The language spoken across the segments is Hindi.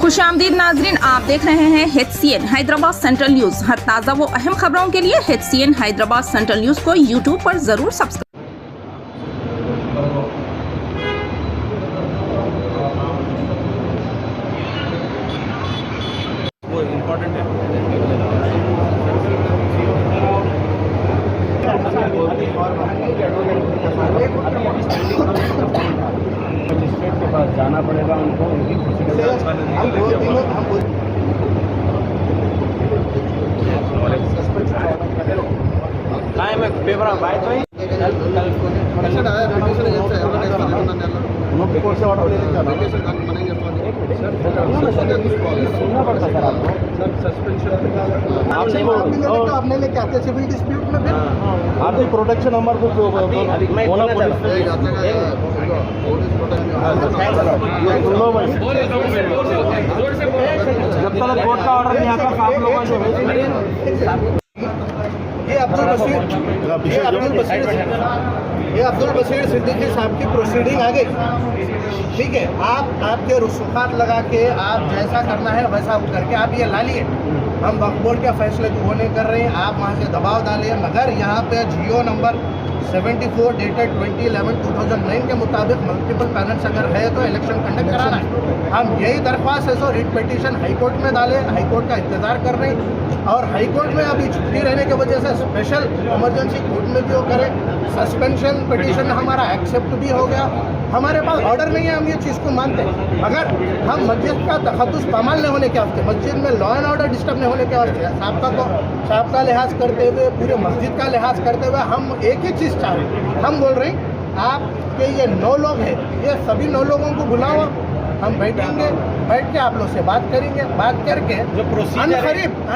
खुशामदीद नाजरीन, आप देख रहे हैं HCN हैदराबाद सेंट्रल न्यूज। हर ताज़ा व अहम खबरों के लिए HCN हैदराबाद सेंट्रल न्यूज को यूट्यूब पर जरूर सब्सक्राइब। वो इम्पोर्टेंट है। मजिस्ट्रेट के पास जाना पड़ेगा उनको, उनकी पेपर अपने लेके आते सिविल डिस्प्यूट में आपकी प्रोटेक्शन नंबर को जब तक कोर्ट का ऑर्डर नहीं आता आप लोगों को ये अब्दुल बशीर सिद्दीकी साहब की प्रोसीडिंग आ गई। ठीक है, आपके रुसूखात लगा के आप जैसा करना है वैसा करके आप ये ला लिए। हम वक्फ बोर्ड के फैसले को वो नहीं कर रहे हैं, आप वहाँ से दबाव डालिए। मगर यहाँ पे जियो नंबर 74 डेटेड 2011-2009 के मुताबिक मल्टीपल पैनल्स अगर है तो इलेक्शन कंडक्ट कराना है। हम यही दरख्वास्त है सो रिट पिटीशन हाईकोर्ट में डालें, हाईकोर्ट का इंतज़ार कर रहे हैं। और हाईकोर्ट में अभी छुट्टी रहने की वजह से स्पेशल इमरजेंसी कोर्ट में भी वो करें। सस्पेंशन पिटीशन हमारा एक्सेप्ट भी हो गया। हमारे पास ऑर्डर नहीं है, हम ये चीज़ को मानते हैं। मगर हम मस्जिद का तखद्दुस पामाल नहीं होने के वास्ते, मस्जिद में लॉ एंड ऑर्डर डिस्टर्ब नहीं होने के वास्ते, साहब का लिहाज करते हुए, पूरे मस्जिद का लिहाज करते हुए हम एक ही चीज़ चाह रहे हैं। हम बोल रहे हैं आपके ये 9 लोग हैं, ये सभी 9 लोगों को बुलाओ, हम बैठेंगे, बैठ के आप लोग से बात करेंगे। बात करके जो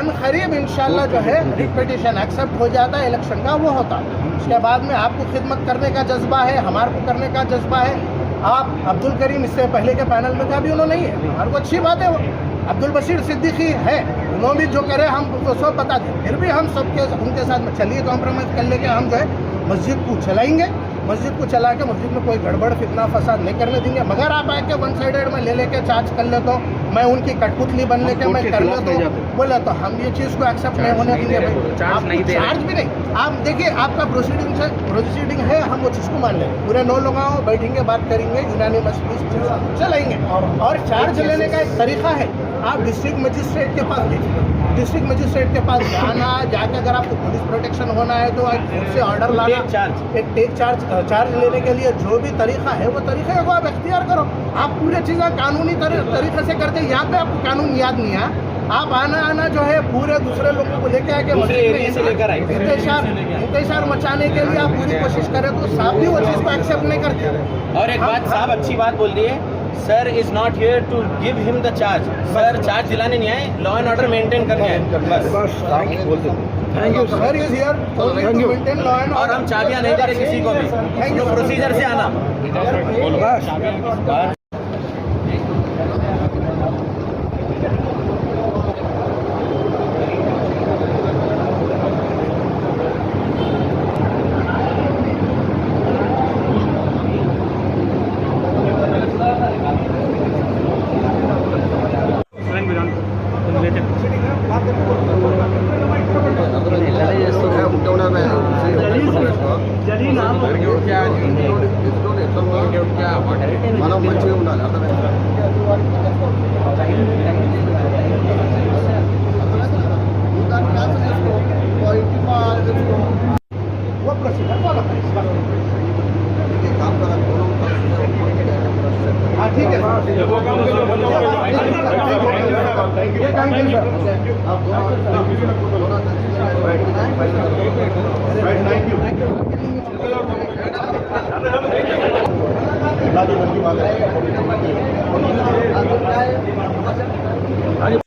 अनकरीब इंशाल्लाह जो है रिट पिटीशन एक्सेप्ट हो जाता है, इलेक्शन का वो होता है। उसके बाद में आपको खिदमत करने का जज्बा है, हमारे को करने का जज्बा है। आप अब्दुल करीम इससे पहले के पैनल में था, अभी उन्होंने नहीं है, हमारे को अच्छी बात है। वो अब्दुल बशीर सिद्दीकी है, उन्होंने भी जो करे हम उसको सब बता दें। फिर भी हम सबके उनके साथ में चलिए कॉम्प्रोमाइज़ कर लेके हम जो है मस्जिद को चलाएंगे। मस्जिद को चला के मस्जिद में कोई गड़बड़ फितना फसाद नहीं करने देंगे। मगर आप आके वन साइडेड में ले लेके चार्ज कर ले तो मैं उनकी कठपुतली बन लेके मैं कर ले तो बोले तो हम ये चीज़ को एक्सेप्ट नहीं होने देंगे भाई। चार्ज भी नहीं, आप देखिए आपका प्रोसीडिंग है, हम वो चीज़ को मान लेंगे। पूरे 9 लोग आओ, बैठेंगे, बात करेंगे, यूनानिमसली चलाएंगे। और चार्ज लेने का एक तरीका है, आप डिस्ट्रिक्ट मजिस्ट्रेट के पास देखिए, डिस्ट्रिक्ट मजिस्ट्रेट के पास जाना, जाके अगर आपको पुलिस प्रोटेक्शन होना है तो से ऑर्डर लाना, एक टेक चार्ज लेने के लिए जो भी तरीका है वो तरीके को आप इख्तियार करो। आप पूरे चीज़ें कानूनी तरीके से करते, यहाँ पे आपको कानून याद नहीं है। आप आना जो है पूरे दूसरे लोगों को लेके आके इंतशार मचाने के लिए आप पूरी कोशिश करें तो साहब भी वो चीज़ को एक्सेप्ट नहीं करते। और एक बात साहब अच्छी बात बोल रही है, sir is not here to give him the charge. Sir charge दिलाने नहीं आए, लॉ एंड ऑर्डर मेंटेन करने आए। Thank you sir, is here to maintain law and और हम चाबियां नहीं दे रहे किसी को भी, जो प्रोसीजर से आना। మనం మంచిగా ఉండాలి, అర్థమైంది? वो प्रोसीजर फॉलो करें। काम करा हाँ ठीक है,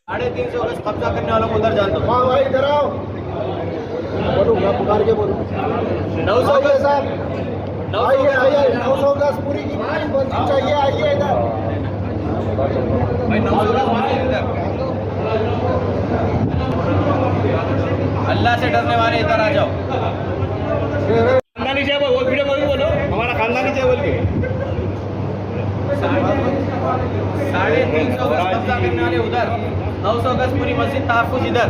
साढ़े 300 गज कब्जा करने वालों को उधर जान दो। हाँ भाई इधर आओ, बोलूँगा पुकार के बोलूँ। 900 गज साहब, 900 गज पूरी की चाहिए, आइए इधर भाई। 900 गज इधर, अल्लाह से डरने वाले इधर आ जाओ। खानदानी चाहिए बोल, वीडियो बोलो, हमारा खानदानी चाहिए बोल के। 350 गज कब्जा करने वाले उधर, 900 गज पूरी मस्जिद तहफ्फुज इधर,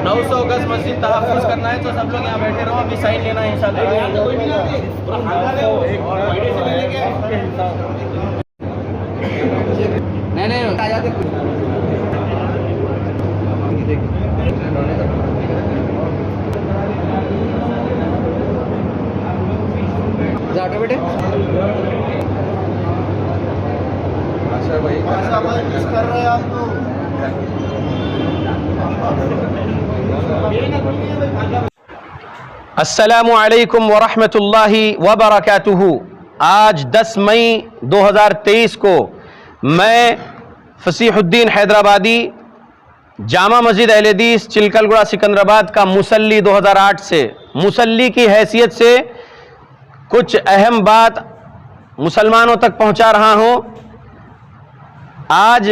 900 गज मस्जिद तहफ्फुज करना है तो सब लोग यहाँ बैठे रहो, अभी साइन लेना है इंशाल्लाह। नहीं आ जाते जाटो बेटे कर रहे हैं आप तो अस्सलामु अलैकुम वरहमतुल्लाहि वबरकातुहू। आज 10 मई 2023 को मैं फसीहुद्दीन हैदराबादी जामा मस्जिद अहले हदीस चिलकलगुड़ा सिकंदराबाद का मुसल्ली 2008 से मुसल्ली की हैसियत से कुछ अहम बात मुसलमानों तक पहुंचा रहा हूं। आज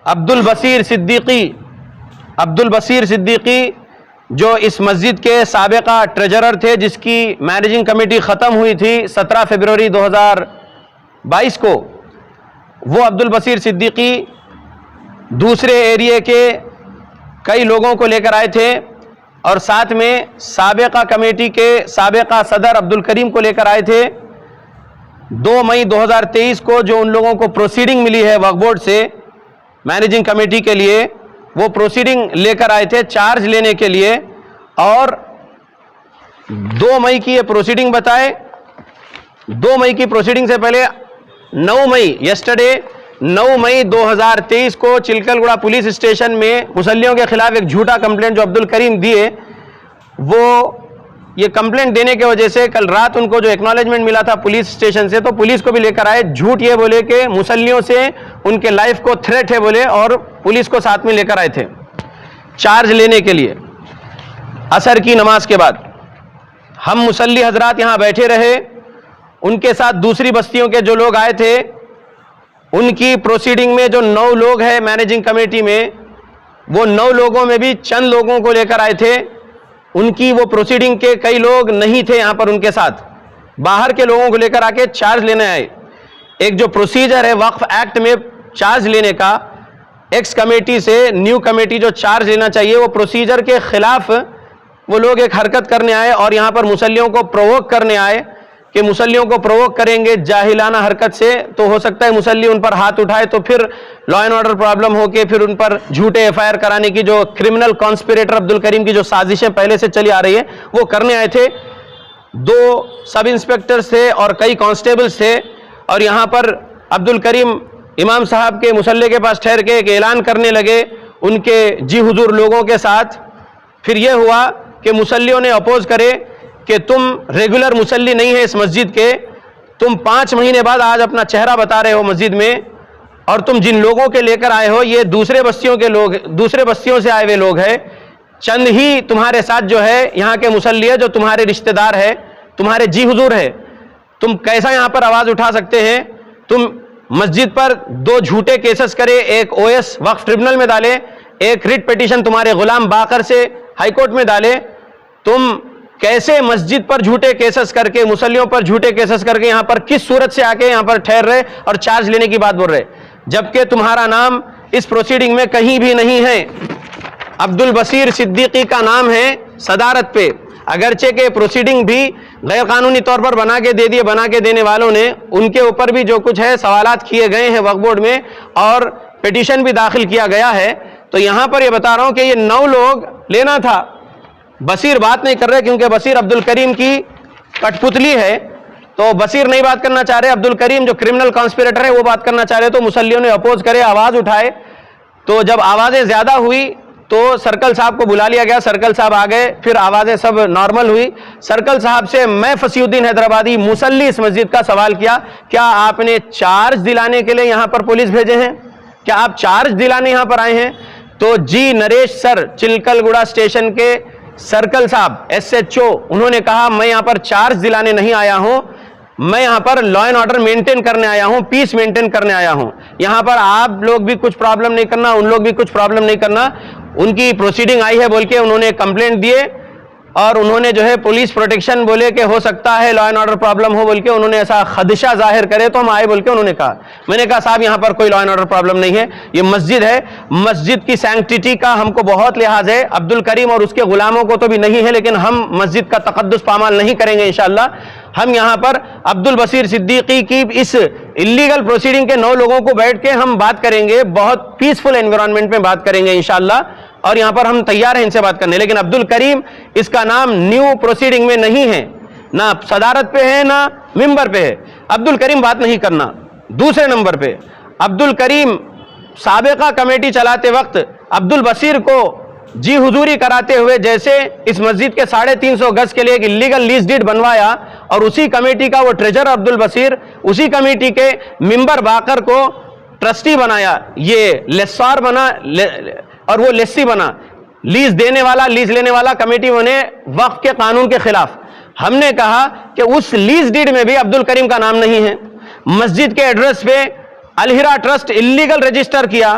अब्दुल बसीर सिद्दीकी जो इस मस्जिद के साबिका ट्रेजरर थे, जिसकी मैनेजिंग कमेटी ख़त्म हुई थी 17 फरवरी 2022 को, वो अब्दुल बसीर सिद्दीकी दूसरे एरिया के कई लोगों को लेकर आए थे और साथ में साबिका कमेटी के साबिका सदर अब्दुल करीम को लेकर आए थे। 2 मई 2023 को जो उन लोगों को प्रोसीडिंग मिली है वक्फ बोर्ड से मैनेजिंग कमेटी के लिए, वो प्रोसीडिंग लेकर आए थे चार्ज लेने के लिए। और 2 मई की ये प्रोसीडिंग बताए। 2 मई की प्रोसीडिंग से पहले 9 मई यस्टरडे 9 मई 2023 को चिलकलगुड़ा पुलिस स्टेशन में मुसल्लियों के खिलाफ एक झूठा कंप्लेंट जो अब्दुल करीम दिए, वो ये कंप्लेंट देने की वजह से कल रात उनको जो एक्नॉलेजमेंट मिला था पुलिस स्टेशन से, तो पुलिस को भी लेकर आए। झूठ ये बोले कि मुसल्लियों से उनके लाइफ को थ्रेट है बोले, और पुलिस को साथ में लेकर आए थे चार्ज लेने के लिए। असर की नमाज के बाद हम मुसल्ली हजरात यहाँ बैठे रहे, उनके साथ दूसरी बस्तियों के जो लोग आए थे, उनकी प्रोसीडिंग में जो 9 लोग हैं मैनेजिंग कमेटी में, वो 9 लोगों में भी चंद लोगों को लेकर आए थे। उनकी वो प्रोसीडिंग के कई लोग नहीं थे यहाँ पर, उनके साथ बाहर के लोगों को लेकर आके चार्ज लेने आए। एक जो प्रोसीजर है वक्फ एक्ट में चार्ज लेने का, एक्स कमेटी से न्यू कमेटी जो चार्ज लेना चाहिए, वो प्रोसीजर के खिलाफ वो लोग एक हरकत करने आए और यहाँ पर मुसल्लियों को प्रोवोक करने आए कि मुसल्लियों को प्रोवोक करेंगे जाहिलाना हरकत से तो हो सकता है मुसल्ली उन पर हाथ उठाए, तो फिर लॉ एंड ऑर्डर प्रॉब्लम होके फिर उन पर झूठे एफआईआर कराने की जो क्रिमिनल कॉन्स्पिरेटर अब्दुल करीम की जो साजिशें पहले से चली आ रही है वो करने आए थे। 2 सब इंस्पेक्टर्स थे और कई कांस्टेबल्स थे, और यहाँ पर अब्दुल करीम इमाम साहब के मुसल्ले के पास ठहर के एक ऐलान करने लगे उनके जी हुजूर लोगों के साथ। फिर यह हुआ कि मुसल्लियों ने अपोज करे कि तुम रेगुलर मुसल्ली नहीं है इस मस्जिद के, तुम 5 महीने बाद आज अपना चेहरा बता रहे हो मस्जिद में, और तुम जिन लोगों के लेकर आए हो ये दूसरे बस्तियों के लोग, दूसरे बस्तियों से आए हुए लोग हैं। चंद ही तुम्हारे साथ जो है यहाँ के मुसल्ली है जो तुम्हारे रिश्तेदार है, तुम्हारे जी हुजूर है। तुम कैसा यहाँ पर आवाज़ उठा सकते हैं? तुम मस्जिद पर 2 झूठे केसेस करे, एक ओएस वक्फ ट्रिब्यूनल में डाले, एक रिट पिटीशन तुम्हारे गुलाम बाकर से हाईकोर्ट में डाले। तुम कैसे मस्जिद पर झूठे केसेस करके, मुसल्लियों पर झूठे केसेस करके यहाँ पर किस सूरत से आके यहाँ पर ठहर रहे और चार्ज लेने की बात बोल रहे, जबकि तुम्हारा नाम इस प्रोसीडिंग में कहीं भी नहीं है। अब्दुल बसीर सिद्दीकी का नाम है सदारत पे, अगरचे के प्रोसीडिंग भी गैर कानूनी तौर पर बना के दे दिए, बना के देने वालों ने, उनके ऊपर भी जो कुछ है सवालात किए गए हैं वक्फ बोर्ड में और पिटीशन भी दाखिल किया गया है। तो यहाँ पर ये बता रहा हूँ कि ये 9 लोग लेना था। बसीर बात नहीं कर रहे क्योंकि बसीर अब्दुल करीम की कठपुतली है, तो बसीर नहीं बात करना चाह रहे। अब्दुल करीम जो क्रिमिनल कॉन्स्पिरेटर है वो बात करना चाह रहे, तो मुसल्लियों ने अपोज करे, आवाज़ उठाए। तो जब आवाज़ें ज़्यादा हुई तो सर्कल साहब को बुला लिया गया, सर्कल साहब आ गए, फिर आवाज़ें सब नॉर्मल हुई। सर्कल साहब से मैं फसीहुद्दीन हैदराबादी मुसल्ली इस मस्जिद का सवाल किया, क्या आपने चार्ज दिलाने के लिए यहाँ पर पुलिस भेजे हैं? क्या आप चार्ज दिलाने यहाँ पर आए हैं? तो जी नरेश सर चिलकलगुड़ा स्टेशन के सर्कल साहब SHO, उन्होंने कहा मैं यहाँ पर चार्ज दिलाने नहीं आया हूँ, मैं यहाँ पर लॉ एंड ऑर्डर मेंटेन करने आया हूँ, पीस मेंटेन करने आया हूँ। यहाँ पर आप लोग भी कुछ प्रॉब्लम नहीं करना, उन लोग भी कुछ प्रॉब्लम नहीं करना। उनकी प्रोसीडिंग आई है बोल के उन्होंने कंप्लेंट दिए, और उन्होंने जो है पुलिस प्रोटेक्शन बोले कि हो सकता है लॉ एंड ऑर्डर प्रॉब्लम हो बोल के उन्होंने ऐसा खदशा जाहिर करे तो हम आए बोल के उन्होंने कहा। मैंने कहा साहब यहां पर कोई लॉ एंड ऑर्डर प्रॉब्लम नहीं है, ये मस्जिद है, मस्जिद की सैंक्टिटी का हमको बहुत लिहाज है। अब्दुल करीम और उसके गुलामों को तो भी नहीं है, लेकिन हम मस्जिद का तकद्दुस पामाल नहीं करेंगे इंशाअल्लाह। हम यहां पर अब्दुल बसीर सिद्दीकी की इस इलीगल प्रोसीडिंग के 9 लोगों को बैठ के हम बात करेंगे, बहुत पीसफुल एनवायरनमेंट में बात करेंगे इंशाअल्लाह, और यहां पर हम तैयार हैं इनसे बात करने। लेकिन अब्दुल करीम इसका नाम न्यू प्रोसीडिंग में नहीं है, ना सदारत पे है ना मिंबर पे है। अब्दुल करीम बात नहीं करना। दूसरे नंबर पे अब्दुल करीम साबिका कमेटी चलाते वक्त अब्दुल बसीर को जी हुजूरी कराते हुए जैसे इस मस्जिद के 350 गज के लिए एक इलीगल लीज डीड बनवाया और उसी कमेटी का वो ट्रेजर अब्दुल बसीर, उसी कमेटी के मिंबर बाकर को ट्रस्टी बनाया, ये लेसार बना और वो लेसी बना, लीज देने वाला लीज लेने वाला कमेटी बने वक्फ के कानून के खिलाफ। हमने कहा कि उस लीज डीड में भी अब्दुल करीम का नाम नहीं है। मस्जिद के एड्रेस पे अलहिरा ट्रस्ट इलीगल रजिस्टर किया,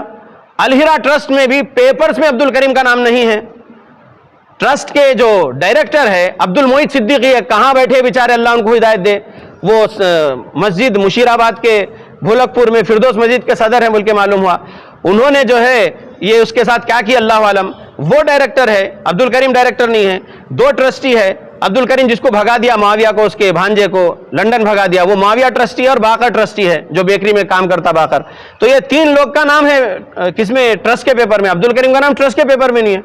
अलहिरा ट्रस्ट में भी पेपर्स में अब्दुल करीम का नाम नहीं है। ट्रस्ट के जो डायरेक्टर है अब्दुल मोहित सिद्दीकी है, कहां बैठे बेचारे, अल्लाह उनको हिदायत दे। वो मस्जिद मुशीराबाद के भोलकपुर में फिरदौस मस्जिद के सदर हैं बोल के मालूम हुआ। उन्होंने जो है ये उसके साथ क्या किया अल्लाह आलम। वो डायरेक्टर है, अब्दुल करीम डायरेक्टर नहीं है। 2 ट्रस्टी है, अब्दुल करीम जिसको भगा दिया माविया को, उसके भांजे को लंदन भगा दिया, वो माविया ट्रस्टी है और बाकर ट्रस्टी है जो बेकरी में काम करता बाकर। तो ये 3 लोग का नाम है किसमें, ट्रस्ट के पेपर में। अब्दुल करीम का नाम ट्रस्ट के पेपर में नहीं है,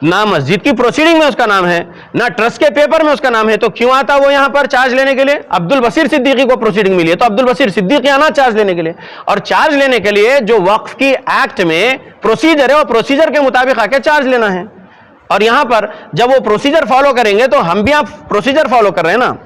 ना मस्जिद की प्रोसीडिंग में उसका नाम है, ना ट्रस्ट के पेपर में उसका नाम है। तो क्यों आता वो यहां पर चार्ज लेने के लिए? अब्दुल बसीर सिद्दीकी को प्रोसीडिंग मिली है तो अब्दुल बसीर सिद्दीकी आना चार्ज लेने के लिए, और चार्ज लेने के लिए जो वक्फ की एक्ट में प्रोसीजर है वो प्रोसीजर के मुताबिक आके चार्ज लेना है। और यहां पर जब वो प्रोसीजर फॉलो करेंगे तो हम भी आप प्रोसीजर फॉलो कर रहे हैं ना।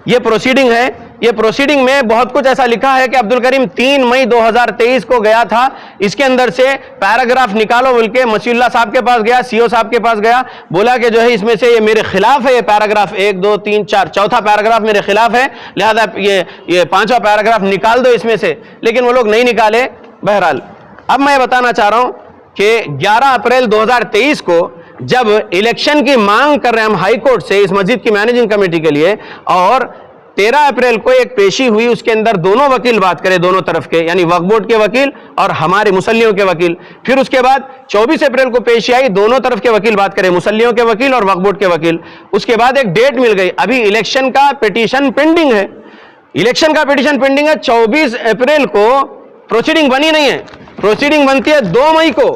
ये प्रोसीडिंग है, ये प्रोसीडिंग में बहुत कुछ ऐसा लिखा है कि अब्दुल करीम 3 मई 2023 को गया था, इसके अंदर से पैराग्राफ निकालो बोल के मसीउल्लाह साहब के पास गया, सीओ साहब के पास गया, बोला कि जो है इसमें से ये मेरे खिलाफ है, ये पैराग्राफ 1 2 3 4 चौथा पैराग्राफ मेरे खिलाफ है, लिहाजा ये 5वां पैराग्राफ निकाल दो इसमें से। लेकिन वो लोग नहीं निकाले। बहरहाल अब मैं बताना चाह रहा हूं कि 11 अप्रैल 2023 को जब इलेक्शन की मांग कर रहे हैं हम हाई कोर्ट से इस मस्जिद की मैनेजिंग कमेटी के लिए, और 13 अप्रैल को एक पेशी हुई, उसके अंदर दोनों वकील बात करें, दोनों तरफ के, यानी वक्फ बोर्ड के वकील और हमारे मुसल्लियों के वकील। फिर उसके बाद 24 अप्रैल को पेशी आई, दोनों तरफ के वकील बात करें, मुसल्लियों के वकील और वक्फ बोर्ड के वकील। उसके बाद एक डेट मिल गई, अभी इलेक्शन का पिटीशन पेंडिंग है, इलेक्शन का पिटीशन पेंडिंग है। 24 अप्रैल को प्रोसीडिंग बनी नहीं है, प्रोसीडिंग बनती है 2 मई को।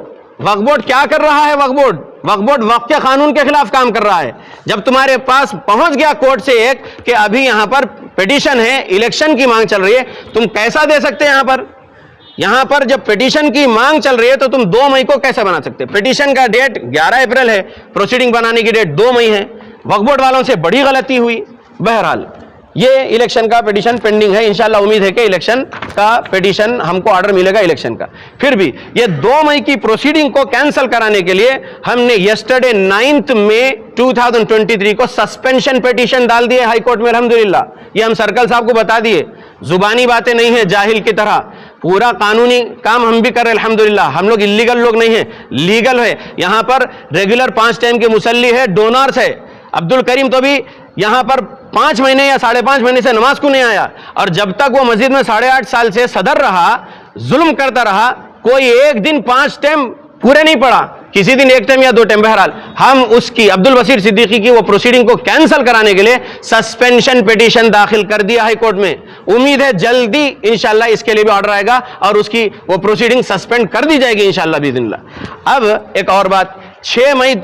वक्फ बोर्ड क्या कर रहा है? वक्फ बोर्ड वक्फ के कानून के खिलाफ काम कर रहा है। जब तुम्हारे पास पहुंच गया कोर्ट से एक कि अभी यहां पर पिटीशन है, इलेक्शन की मांग चल रही है, तुम कैसा दे सकते हैं? यहां पर जब पिटीशन की मांग चल रही है तो तुम 2 मई को कैसे बना सकते? पिटीशन का डेट 11 अप्रैल है, प्रोसीडिंग बनाने की डेट 2 मई है। वक्फ बोर्ड वालों से बड़ी गलती हुई। बहरहाल ये इलेक्शन का पिटीशन पेंडिंग है, इंशाल्लाह उम्मीद है कि इलेक्शन का पिटीशन हमको ऑर्डर मिलेगा इलेक्शन का। फिर भी ये 2 मई की प्रोसीडिंग को कैंसिल कराने के लिए हमने यस्टरडे 9 मई 2023 को सस्पेंशन पिटीशन डाल दिए हाई कोर्ट में। अल्हम्दुलिल्लाह ये हम सर्कल साहब को बता दिए, जुबानी बातें नहीं है जाहिल की तरह, पूरा कानूनी काम हम भी कर रहे हैं अल्हम्दुलिल्लाह। हम लोग इलीगल लोग नहीं है, लीगल है। यहां पर रेगुलर 5 टाइम के मुसल्ली है, डोनर्स है। अब्दुल करीम तो भी यहां पर 5 महीने या 5.5 महीने से नमाज को नहीं आया, और जब तक वो मस्जिद में 8.5 साल से सदर रहा, जुल्म करता रहा, कोई एक दिन 5 टाइम पूरे नहीं पड़ा, किसी दिन 1 टाइम या 2 टाइम। बहरहाल हम उसकी अब्दुल बसीर सिद्दीकी की वो प्रोसीडिंग को कैंसिल कराने के लिए सस्पेंशन पिटीशन दाखिल कर दिया हाई कोर्ट में। उम्मीद है जल्दी इंशाल्लाह इसके लिए भी ऑर्डर आएगा और उसकी वो प्रोसीडिंग सस्पेंड कर दी जाएगी इंशाल्लाह बिइज़्निल्लाह। अब एक और बात, 6 मई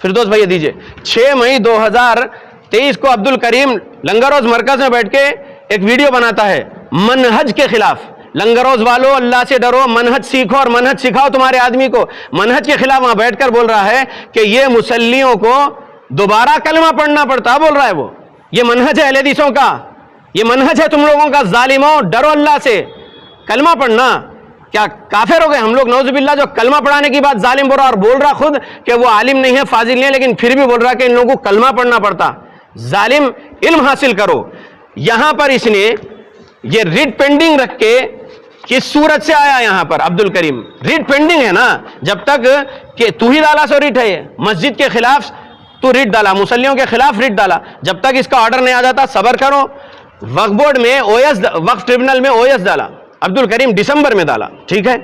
फिरदौस भैया दीजिए, 6 मई 2023 को अब्दुल करीम लंगरोज मरकज में बैठ के एक वीडियो बनाता है मनहज के खिलाफ। लंगरोज वालों, अल्लाह से डरो, मनहज सीखो और मनहज सिखाओ तुम्हारे आदमी को। मनहज के खिलाफ वहां बैठकर बोल रहा है कि ये मुसल्लियों को दोबारा कलमा पढ़ना पड़ता, बोल रहा है वो। ये मनहज है अहले हदीसों का, ये मनहज है तुम लोगों का, जालिमों डरो अल्लाह से, कलमा पढ़ना। क्या काफिर हो गए हम लोग? नौजुबिल्लाह, जो कलमा पढ़ाने की बात जालिम बोल रहा, और बोल रहा खुद कि वो आलिम नहीं है, फाजिल नहीं है, लेकिन फिर भी बोल रहा कि इन लोगों को कलमा पढ़ना पड़ता। जालिम, इल्म हासिल करो। यहां पर इसने ये रिट पेंडिंग रख के किस सूरत से आया यहां पर अब्दुल करीम? रिट पेंडिंग है ना, जब तक कि तौहीद आला सो रिट है, मस्जिद के खिलाफ तू रिट डाला, मुसल्लियों के खिलाफ रिट डाला, जब तक इसका ऑर्डर नहीं आ जाता सब्र करो। वक्फ बोर्ड में ओएस, वक्फ ट्रिब्यूनल में ओएस डाला, अब्दुल करीम दिसंबर में डाला, ठीक है।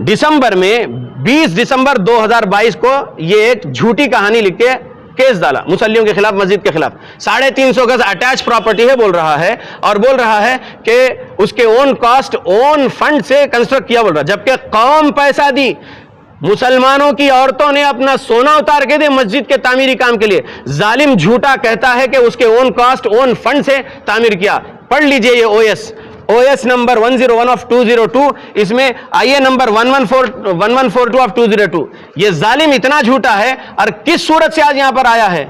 दिसंबर में 20 दिसंबर 2022 को ये एक झूठी कहानी लिख के केस डाला मुसल्लियों के खिलाफ, मस्जिद के खिलाफ। 350 गज अटैच प्रॉपर्टी है बोल रहा है, और बोल रहा है कि उसके ओन कॉस्ट ओन फंड से कंस्ट्रक्ट किया बोल रहा है, जबकि कौम पैसा दी, मुसलमानों की औरतों ने अपना सोना उतार के दे मस्जिद के तामीरी काम के लिए। जालिम झूठा कहता है कि उसके ओन कॉस्ट ओन फंड से तामीर किया। पढ़ लीजिए ये ओएस नंबर 101 ऑफ 202, इसमें आईए नंबर 1142 ऑफ 202। ये जालिम इतना झूठा है, और किस सूरत से आज यहां पर आया है,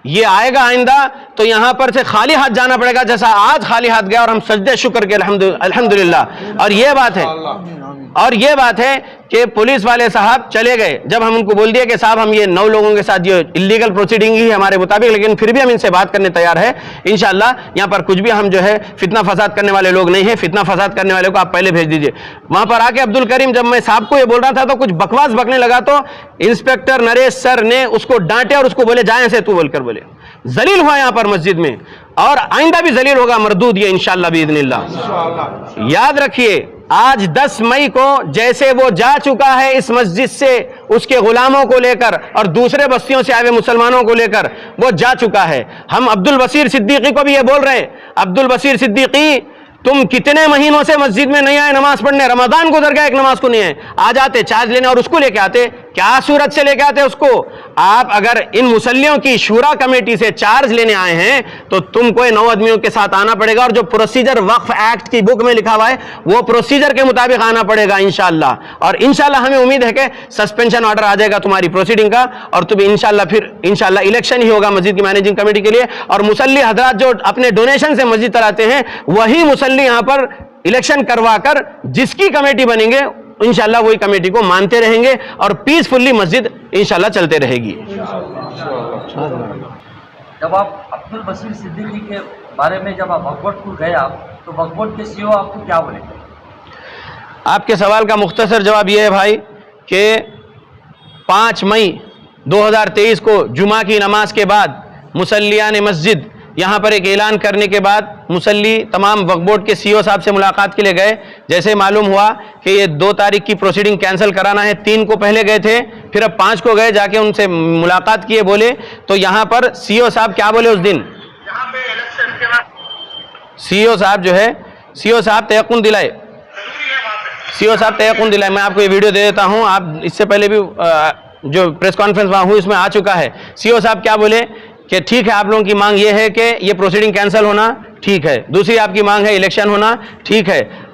ये आएगा आइंदा तो यहां पर से खाली हाथ जाना पड़ेगा, जैसा आज खाली हाथ गया, और हम सजदे शुक्र के अल्हम्दुलिल्लाह। और ये बात है कि पुलिस वाले साहब चले गए, जब हम उनको बोल दिया कि साहब हम ये 9 लोगों के साथ ये इलीगल प्रोसीडिंग ही है हमारे मुताबिक, लेकिन फिर भी हम इनसे बात करने तैयार है इंशाअल्लाह। यहां पर कुछ भी हम जो है फितना फसाद करने वाले लोग नहीं है, फितना फसाद करने वाले को आप पहले भेज दीजिए। वहां पर आके अब्दुल करीम, जब मैं साहब को ये बोल रहा था तो कुछ बकवास बकने लगा, तो इंस्पेक्टर नरेश सर ने उसको डांटे और उसको बोले जाए से तू बोलकर बोले। जलील हुआ यहां पर मस्जिद में, और आइंदा भी जलील होगा, मरदूद ये इंशाअल्लाह बिइज़्निल्लाह। याद रखिए, आज 10 मई को जैसे वो जा चुका है इस मस्जिद से उसके गुलामों को लेकर और दूसरे बस्तियों से आए हुए मुसलमानों को लेकर, वो जा चुका है। हम अब्दुल बसीर सिद्दीकी को भी ये बोल रहे हैं, अब्दुल बसीर सिद्दीकी तुम कितने महीनों से मस्जिद में नहीं आए नमाज पढ़ने, रमजान गुजर गया एक नमाज को नहीं आए, आ जाते चार्ज लेने और उसको लेके आते, क्या सूरत से लेके आते उसको। आप अगर इन मुसल्लियों की शूरा कमेटी से चार्ज लेने आए हैं तो तुमको 9 आदमियों के साथ आना पड़ेगा, और जो प्रोसीजर वक्फ एक्ट की बुक में लिखा हुआ है वो प्रोसीजर के मुताबिक आना पड़ेगा इंशाअल्लाह। और इंशाअल्लाह हमें उम्मीद है कि सस्पेंशन ऑर्डर आ जाएगा तुम्हारी प्रोसीडिंग का, और तुम इंशाअल्लाह फिर इंशाअल्लाह इलेक्शन ही होगा मस्जिद की मैनेजिंग कमेटी के लिए, और मुसल्ली हजरात जो अपने डोनेशन से मस्जिद चलाते हैं वही मुसल्ली यहां पर इलेक्शन करवाकर जिसकी कमेटी बनेंगे इंशाअल्लाह वही कमेटी को मानते रहेंगे, और पीसफुली मस्जिद इंशाअल्लाह चलते रहेगी। जब आप अब्दुल बसीर सिद्दीकी के बारे में जब आप वक्फ बोर्ड को गए आप, तो वक्फ बोर्ड के सीईओ आपको क्या बोले? आपके सवाल का मुख्तसर जवाब यह है भाई कि 5 मई 2023 को जुमा की नमाज के बाद मुसल्लियान मस्जिद यहाँ पर एक ऐलान करने के बाद मुसल्ली तमाम वक्फ बोर्ड के सीईओ साहब से मुलाकात के लिए गए। जैसे मालूम हुआ कि ये 2 तारीख की प्रोसीडिंग कैंसिल कराना है, 3 को पहले गए थे, फिर अब 5 को गए, जाके उनसे मुलाकात किए, बोले तो यहाँ पर सीईओ साहब क्या बोले उस दिन, सीईओ साहब जो है सीईओ साहब तयक़ुन दिलाए, मैं आपको ये वीडियो दे देता हूँ, आप इससे पहले भी जो प्रेस कॉन्फ्रेंस वहाँ हुई उसमें आ चुका है। सीईओ साहब क्या बोले कि ठीक है, आप लोगों की मांग ये है कि ये प्रोसीडिंग कैंसिल होना, ठीक है, दूसरी आपकी मांग है इलेक्शन होना, ठीक है।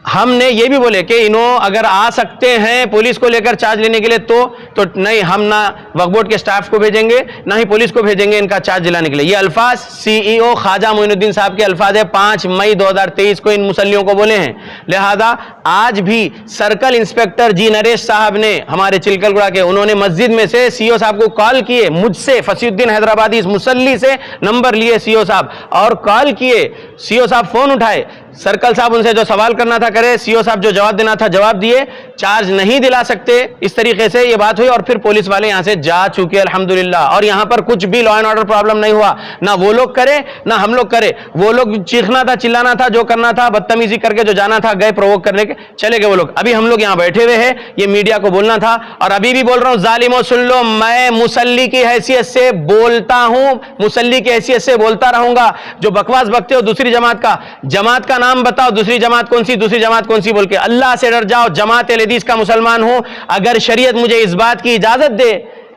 हमने ये भी बोले कि इन्हों अगर आ सकते हैं पुलिस को लेकर चार्ज लेने के लिए तो नहीं, हम ना वक्फ बोर्ड के स्टाफ को भेजेंगे ना ही पुलिस को भेजेंगे इनका चार्ज दिलाने के लिए। ये अल्फाज सीईओ ख्वाजा मोइनुद्दीन साहब के अल्फाज है, 5 मई 2023 को इन मुसल्लियों को बोले हैं। लिहाजा आज भी सर्कल इंस्पेक्टर जी नरेश साहब ने, हमारे चिलकलगुड़ा के, उन्होंने मस्जिद में से सीईओ साहब को कॉल किए, मुझसे फसीउद्दीन हैदराबादी इस मुसल्ली से नंबर लिए सीईओ साहब और कॉल किए, सीईओ साहब फोन उठाए, सर्कल साहब उनसे जो सवाल करना था करे, सीईओ साहब जो जवाब देना था जवाब दिए, चार्ज नहीं दिला सकते, इस तरीके से ये बात हुई, और फिर पुलिस वाले यहां से जा चुके अल्हम्दुलिल्लाह। और यहां पर कुछ भी लॉ एंड ऑर्डर प्रॉब्लम नहीं हुआ, ना वो लोग करे ना हम लोग करे। वो लोग चीखना था, चिल्लाना था, जो करना था, बदतमीजी करके जो जाना था गए, प्रोवोक करने के चले गए वो लोग। अभी हम लोग यहां बैठे हुए हैं, ये मीडिया को बोलना था, और अभी भी बोल रहा हूं, जालिमो सुन लो, मैं मुसल्ली की हैसियत से बोलता हूं, मुसल्ली की हैसियत से बोलता रहूंगा। जो बकवास बकते हो दूसरी जमात का नाम बताओ, दूसरी जमात कौन सी, दूसरी जमात कौन सी बोल के, अल्लाह से डर जाओ। जमात अहले हदीस का मुसलमान हूं, अगर शरीयत मुझे इस बात की इजाजत दे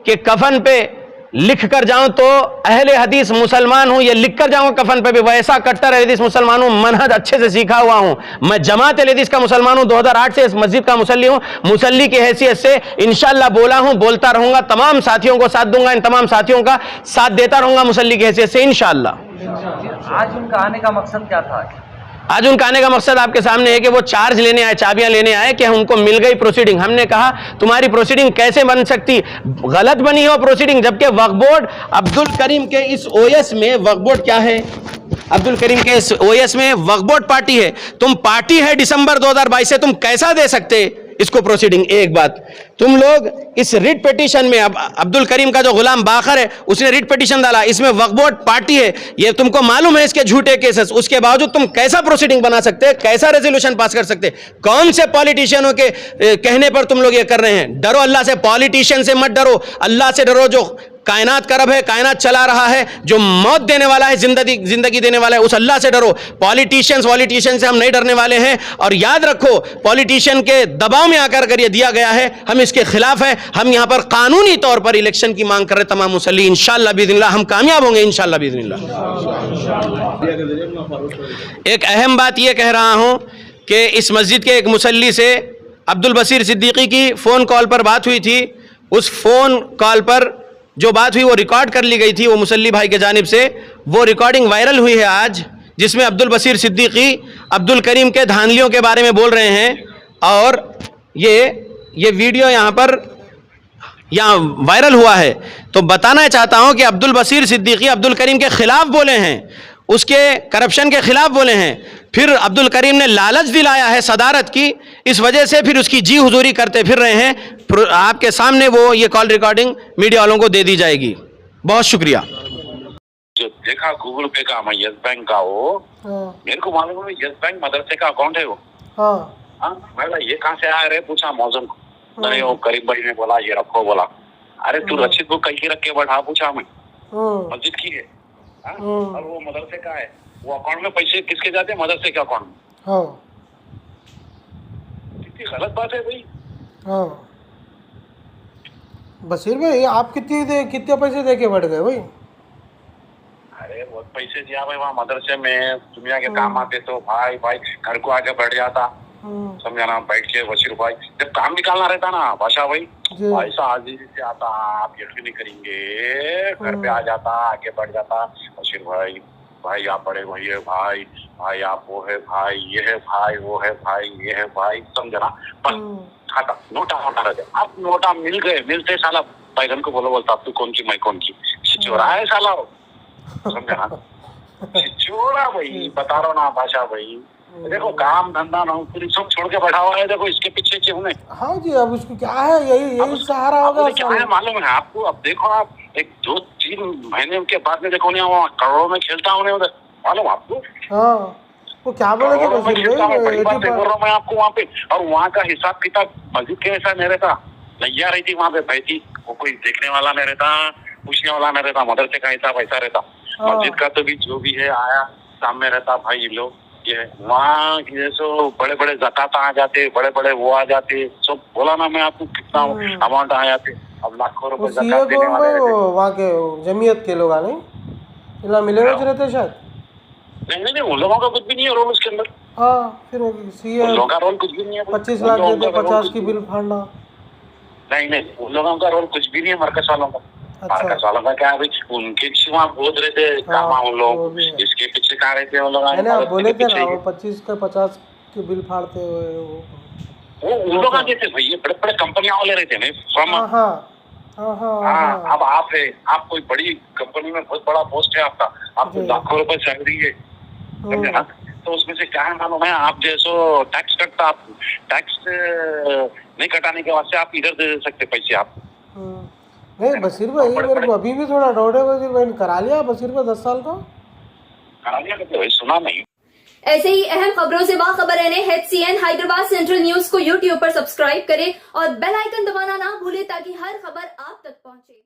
कि कफन पे लिख कर जाऊं तो अहले हदीस मुसलमान हूं, ये लिख कर जाऊंगा कफन पे भी, वैसा कट्टर अहले हदीस मुसलमान हूं, मनहज अच्छे से सीखा हुआ हूं। मैं जमात अहले हदीस का मुसलमान हूं, 2008 से इस मस्जिद का मुसल्ली हूं, मुसल्ली की हैसियत से इंशाअल्लाह बोला हूं, बोलता रहूंगा, तमाम साथियों को साथ दूंगा, इन तमाम साथियों का साथ देता रहूंगा मुसल्ली की हैसियत से इंशाअल्लाह। आज उनका आने का मकसद क्या था? आज उनका आने का मकसद आपके सामने है कि वो चार्ज लेने आए, चाबियां लेने आए कि उनको मिल गई प्रोसीडिंग। हमने कहा तुम्हारी प्रोसीडिंग कैसे बन सकती, गलत बनी हो प्रोसीडिंग, जबकि वक्फ बोर्ड अब्दुल करीम के इस ओएस में, वक्फ बोर्ड क्या है, अब्दुल करीम के इस ओएस में वक्फ बोर्ड पार्टी है। तुम पार्टी है दिसंबर 2022 से, तुम कैसा दे सकते इसको प्रोसीडिंग। एक बात, तुम लोग इस रिट पिटीशन में, अब अब्दुल करीम का जो गुलाम बाखर है उसने रिट पिटीशन डाला, इसमें वक्फ बोर्ड पार्टी है, ये तुमको मालूम है इसके झूठे केसेस, उसके बावजूद तुम कैसा प्रोसीडिंग बना सकते हैं, कैसा रेजोल्यूशन पास कर सकते हैं? कौन से पॉलिटिशियनों के कहने पर तुम लोग ये कर रहे हैं? डरो अल्लाह से, पॉलिटिशियन से मत डरो, अल्लाह से डरो जो कायनात का रब है, कायनात चला रहा है, जो मौत देने वाला है, जिंदगी देने वाला है, उस अल्लाह से डरो। पॉलिटिशियन से हम नहीं डरने वाले हैं। और याद रखो, पॉलिटिशियन के दबाव में आकर अगर ये दिया गया है, हम इसके खिलाफ है। हम यहां पर कानूनी तौर पर इलेक्शन की मांग कर रहे तमाम मुसल्ली। इंशाअल्लाह बिइज़्निल्लाह हम कामयाब होंगे, इंशाअल्लाह बिइज़्निल्लाह। एक अहम बात यह कह रहा हूं कि इस मस्जिद के एक मुसल्ली से अब्दुल बसीर सिद्दीकी की फोन कॉल पर बात हुई थी। उस फोन कॉल पर जो बात हुई वो रिकॉर्ड कर ली गई थी वो मुसल्ली भाई के जानिब से। वो रिकॉर्डिंग वायरल हुई है आज, जिसमें अब्दुल बसीर सिद्दीकी अब्दुल करीम के धांधलियों के बारे में बोल रहे हैं। और ये वीडियो यहाँ वायरल हुआ है। तो बताना चाहता हूं कि अब्दुल बसीर सिद्दीकी अब्दुल करीम के खिलाफ बोले हैं, उसके करप्शन के खिलाफ बोले हैं। फिर अब्दुल करीम ने लालच दिलाया है सदारत की, इस वजह से फिर उसकी जी हुजूरी करते फिर रहे हैं। आपके सामने वो ये कॉल रिकॉर्डिंग मीडिया वालों को दे दी जाएगी। बहुत शुक्रिया। जो देखा गूगल पे का, मैं यस बैंक का वो, मेरे को मालूम है यस बैंक मदरसे का अकाउंट है वो। मैं बोला ये कहाँ से आया रे, पूछा मौजूद को। नहीं, वो करीम भाई ने बोला ये रखो। बोला अरे तू रसीद बुक कहीं रख के बैठा, पूछा मैं। मस्जिद की है और वो मदरसे का है, वो अकाउंट में पैसे किसके जाते हैं? मदरसे के अकाउंट में। कितनी गलत बात है भाई। बसीर भाई आप कितने पैसे दे के बैठ गए भाई? अरे बहुत पैसे दिया भाई, वहाँ मदरसे में दुनिया के काम आते तो भाई घर को आके बैठ जाता, समझा ना, बैठ के बशीर भाई जब काम निकालना रहता ना बादशाह भाई, ऐसा आजीजी से आता, आप यकीन नहीं करेंगे, घर पे आ जाता, आके बैठ जाता, बशीर भाई आप बड़े भाई है, भाई आप वो है भाई, ये है भाई, वो है भाई, ये है भाई, समझा ना। बस खाता नोटा रहते। अब नोटा मिलते साला बैगन को बोलता तू कौन की मैं कौन की, चोरा है साला, समझा ना, चोरा भाई, बता रहा ना बादशाह भाई। देखो काम धंधा नौकरी सब छोड़ के बैठा हुआ है, देखो इसके पीछे क्यों नहीं। हाँ जी, अब उसको क्या है, यही सहारा होगा। क्या है मालूम है आपको? अब देखो आप 1-2-3 महीने के बाद में देखो नहीं, वहाँ करोड़ों में खेलता हूँ उधर, मालूम आपको? हाँ, वो क्या बोले थे बड़ी बात बोल रहा हूँ मैं आपको वहाँ पे। और वहाँ का हिसाब किताब मस्जिद के ऐसा नहीं रहता। नैया रहती वहाँ पे बैठी, वो कोई देखने वाला नहीं रहता, पूछने वाला नहीं रहता। मदरसे का हिसाब ऐसा रहता, मस्जिद का तो भी जो भी है आया सामने रहता भाई लोग। ये वहाँ जैसे बड़े बड़े ज़कात आ जाते, बड़े बड़े वो आ जाते, सब बोला ना मैं आपको कितना अमाउंट आ जाते। अब लाखों रुपए ज़कात देने वाले रहते। वहाँ के जमीयत के लोग नहीं इला मिले रहते शायद। नहीं, उन लोगों का कुछ भी नहीं है रोल उसके अंदर। हाँ, फिर उन लोगों का रोल कुछ भी नहीं है। 25 लाख देते, 50 की बिल फाड़ना। नहीं, उन लोगों का रोल कुछ भी नहीं है। मरकज वालों का, मरकज वालों का क्या है भाई, उनके वहाँ बोध रहते काम उन लोग, इसके पीछे कहाँ रहते हैं उन लोग। आप बोले थे ना वो 25 का 50 की बिल फाड़ते हुए वो उन लोग देते भाई, बड़े बड़े कंपनियां वाले रहते हैं। अब आप है, आप कोई बड़ी कंपनी में बहुत बड़ा पोस्ट है आपका, आपको लाखों रुपए सैलरी है, समझे ना। तो उसमें से क्या है मालूम है, आप जैसो टैक्स कटता, आप टैक्स नहीं कटाने के वास्ते आप इधर दे सकते पैसे आप। नहीं बशीर भाई, मेरे को अभी भी थोड़ा डाउट है। बशीर भाई करा लिया बशीर भाई 10 साल का करा लिया, भाई सुना नहीं। ऐसे ही अहम खबरों से बाखबर रहने HCN हैदराबाद सेंट्रल न्यूज को YouTube पर सब्सक्राइब करें और बेल आइकन दबाना ना भूलें ताकि हर खबर आप तक पहुंचे।